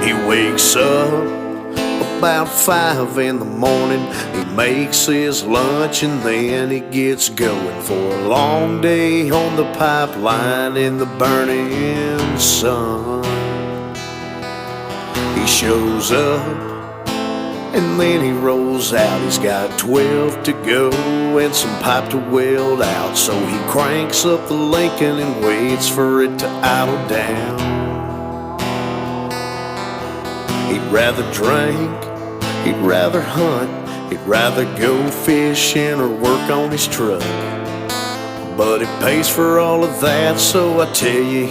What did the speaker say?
He wakes up about 5 in the morning. He makes his lunch and then he gets going for a long day on the pipeline in the burning sun. He shows up and then he rolls out. He's got 12 to go and some pipe to weld out. So he cranks up the Lincoln and waits for it to idle down. He'd rather drink, he'd rather hunt, he'd rather go fishing or work on his truck. But it pays for all of that, so I tell you